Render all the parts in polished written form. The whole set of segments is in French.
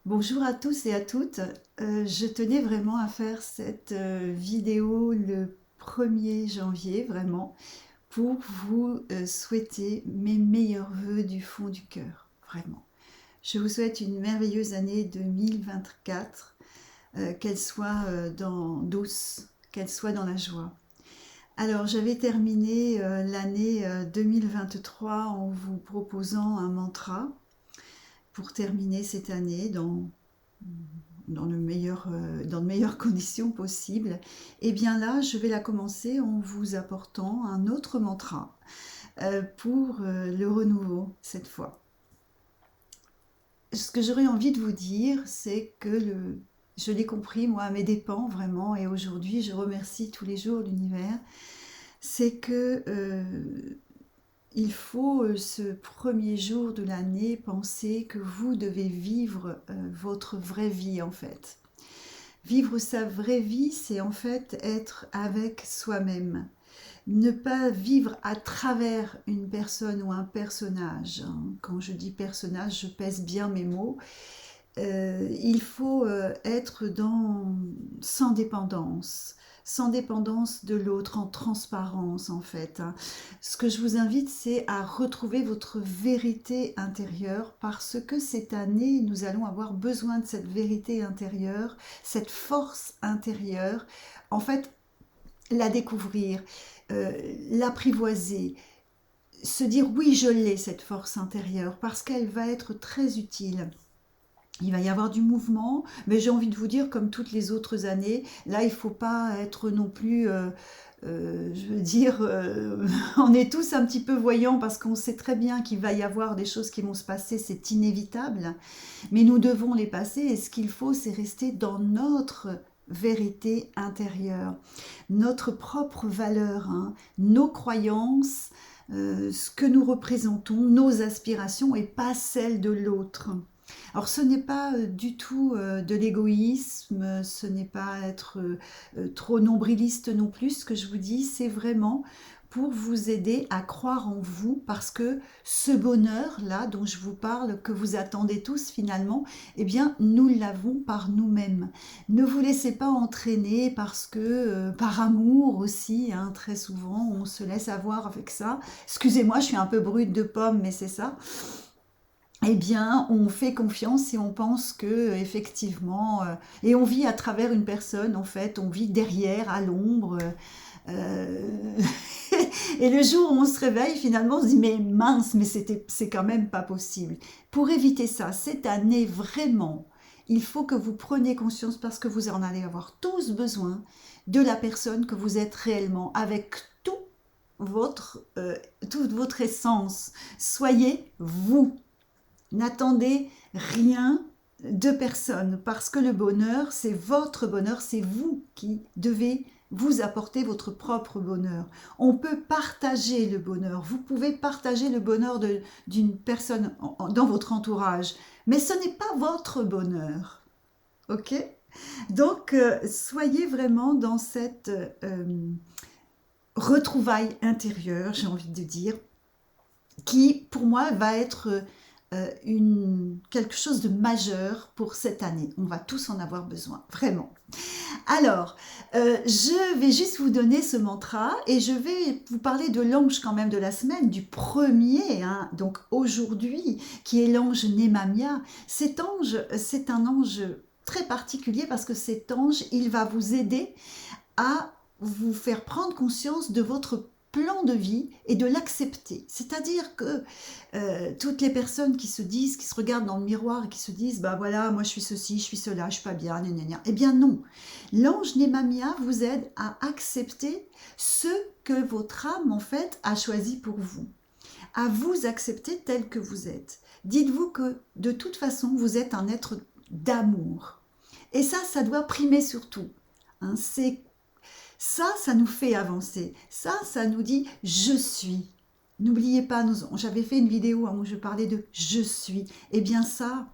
Bonjour à tous et à toutes. Je tenais vraiment à faire cette vidéo le 1er janvier, vraiment, pour vous souhaiter mes meilleurs vœux du fond du cœur, vraiment. Je vous souhaite une merveilleuse année 2024, qu'elle soit douce, qu'elle soit dans la joie. Alors, j'avais terminé l'année 2023 en vous proposant un mantra pour terminer cette année dans de meilleures conditions possibles. Et bien là, je vais la commencer en vous apportant un autre mantra pour le renouveau cette fois. Ce que j'aurais envie de vous dire, c'est que je l'ai compris, moi, à mes dépens, vraiment, et aujourd'hui, je remercie tous les jours l'univers, c'est que il faut ce premier jour de l'année penser que vous devez vivre votre vraie vie en fait. Vivre sa vraie vie, c'est en fait être avec soi-même. Ne pas vivre à travers une personne ou un personnage. Quand je dis personnage, je pèse bien mes mots. Il faut être sans dépendance de l'autre, en transparence en fait. Ce que je vous invite, c'est à retrouver votre vérité intérieure parce que cette année, nous allons avoir besoin de cette vérité intérieure, cette force intérieure. En fait, la découvrir, l'apprivoiser, se dire oui, je l'ai cette force intérieure parce qu'elle va être très utile. Il va y avoir du mouvement, mais j'ai envie de vous dire, comme toutes les autres années, là, il ne faut pas être non plus, je veux dire, on est tous un petit peu voyants parce qu'on sait très bien qu'il va y avoir des choses qui vont se passer, c'est inévitable, mais nous devons les passer et ce qu'il faut, c'est rester dans notre vérité intérieure, notre propre valeur, hein, nos croyances, ce que nous représentons, nos aspirations et pas celles de l'autre. Alors ce n'est pas du tout de l'égoïsme, ce n'est pas être trop nombriliste non plus, ce que je vous dis, c'est vraiment pour vous aider à croire en vous, parce que ce bonheur-là dont je vous parle, que vous attendez tous finalement, eh bien nous l'avons par nous-mêmes. Ne vous laissez pas entraîner parce que, par amour aussi, hein, très souvent on se laisse avoir avec ça. Excusez-moi, je suis un peu brute de pomme, mais c'est ça. Eh bien, on fait confiance et on pense que effectivement, et on vit à travers une personne en fait, on vit derrière, à l'ombre. euh, et le jour où on se réveille, finalement, on se dit mais mince, mais c'est quand même pas possible. Pour éviter ça, cette année vraiment, il faut que vous preniez conscience parce que vous en allez avoir tous besoin de la personne que vous êtes réellement, avec toute votre essence. Soyez vous. N'attendez rien de personne parce que le bonheur, c'est votre bonheur, c'est vous qui devez vous apporter votre propre bonheur. On peut partager le bonheur. Vous pouvez partager le bonheur d'une personne dans votre entourage, mais ce n'est pas votre bonheur. Ok? Donc, soyez vraiment dans cette retrouvaille intérieure, j'ai envie de dire, qui pour moi va être quelque chose de majeur pour cette année. On va tous en avoir besoin, vraiment. Alors, je vais juste vous donner ce mantra et je vais vous parler de l'ange quand même de la semaine, du premier, hein, donc aujourd'hui, qui est l'ange Nemamia. Cet ange, c'est un ange très particulier parce que cet ange, il va vous aider à vous faire prendre conscience de votre plan de vie et de l'accepter. C'est-à-dire que toutes les personnes qui se disent, qui se regardent dans le miroir et qui se disent, bah voilà, moi je suis ceci, je suis cela, je suis pas bien, gna gna gna. Eh bien non. L'ange Nemamia vous aide à accepter ce que votre âme en fait a choisi pour vous, à vous accepter tel que vous êtes. Dites-vous que de toute façon, vous êtes un être d'amour. Et ça doit primer sur tout. Hein, ça nous fait avancer. Ça nous dit « je suis ». N'oubliez pas, j'avais fait une vidéo où je parlais de « je suis ». Eh bien ça,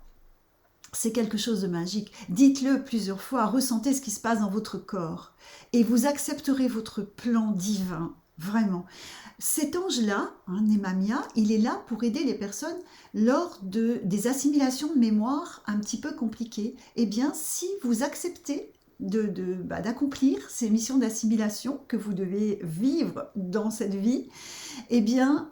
c'est quelque chose de magique. Dites-le plusieurs fois, ressentez ce qui se passe dans votre corps et vous accepterez votre plan divin. vraiment. Cet ange-là, hein, Nemamia, il est là pour aider les personnes lors des assimilations de mémoire un petit peu compliquées. Eh bien, si vous acceptez d'accomplir ces missions d'assimilation que vous devez vivre dans cette vie, eh bien,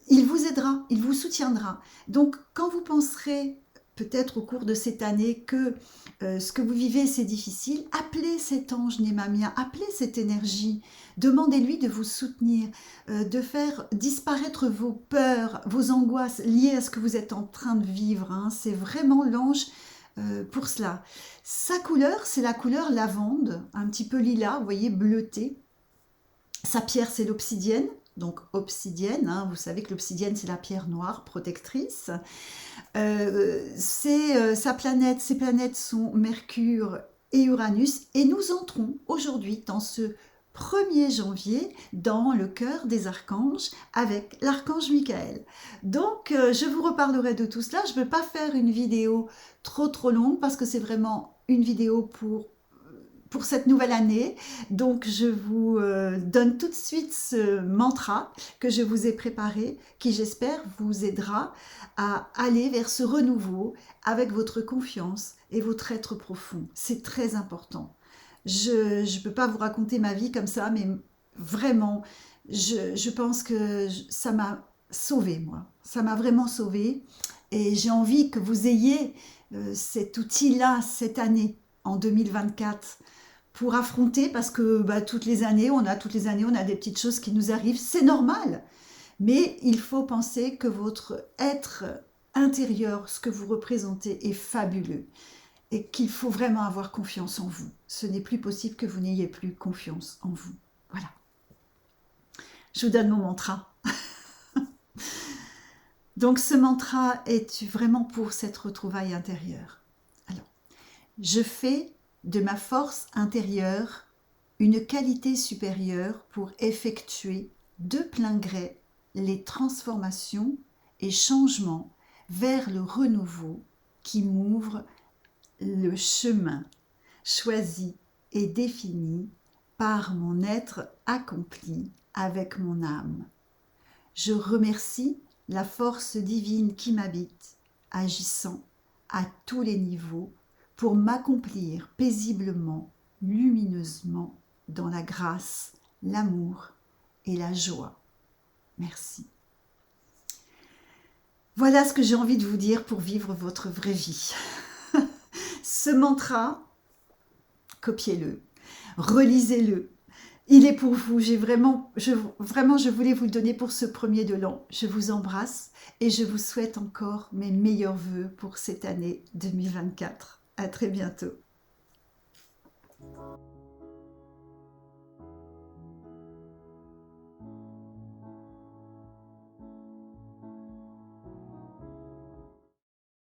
il vous aidera, il vous soutiendra. Donc, quand vous penserez peut-être au cours de cette année que ce que vous vivez c'est difficile, appelez cet ange Nemamia, appelez cette énergie, demandez-lui de vous soutenir, de faire disparaître vos peurs, vos angoisses liées à ce que vous êtes en train de vivre, hein. C'est vraiment l'ange pour cela. Sa couleur, c'est la couleur lavande, un petit peu lilas, vous voyez, bleuté. Sa pierre, c'est l'obsidienne, donc obsidienne, hein, vous savez que l'obsidienne, c'est la pierre noire protectrice. Sa planète, ses planètes sont Mercure et Uranus, et nous entrons aujourd'hui dans ce 1er janvier dans le cœur des archanges avec l'archange Michael. Donc je vous reparlerai de tout cela. Je ne veux pas faire une vidéo trop longue parce que c'est vraiment une vidéo pour cette nouvelle année. Donc je vous donne tout de suite ce mantra que je vous ai préparé, qui j'espère vous aidera à aller vers ce renouveau avec votre confiance et votre être profond. C'est très important. Je ne peux pas vous raconter ma vie comme ça, mais vraiment, je pense que ça m'a sauvée, moi. Ça m'a vraiment sauvée. Et j'ai envie que vous ayez cet outil-là cette année, en 2024, pour affronter, parce que toutes les années, on a des petites choses qui nous arrivent, c'est normal. Mais il faut penser que votre être intérieur, ce que vous représentez, est fabuleux et qu'il faut vraiment avoir confiance en vous. Ce n'est plus possible que vous n'ayez plus confiance en vous. Voilà. Je vous donne mon mantra. Donc ce mantra est vraiment pour cette retrouvaille intérieure. Alors, je fais de ma force intérieure une qualité supérieure pour effectuer de plein gré les transformations et changements vers le renouveau qui m'ouvre le chemin choisi et défini par mon être accompli avec mon âme. Je remercie la force divine qui m'habite, agissant à tous les niveaux pour m'accomplir paisiblement, lumineusement, dans la grâce, l'amour et la joie. Merci. Voilà ce que j'ai envie de vous dire pour vivre votre vraie vie. Ce mantra, copiez-le, relisez-le. Il est pour vous. Je voulais vous le donner pour ce 1er de l'an. Je vous embrasse et je vous souhaite encore mes meilleurs vœux pour cette année 2024. À très bientôt.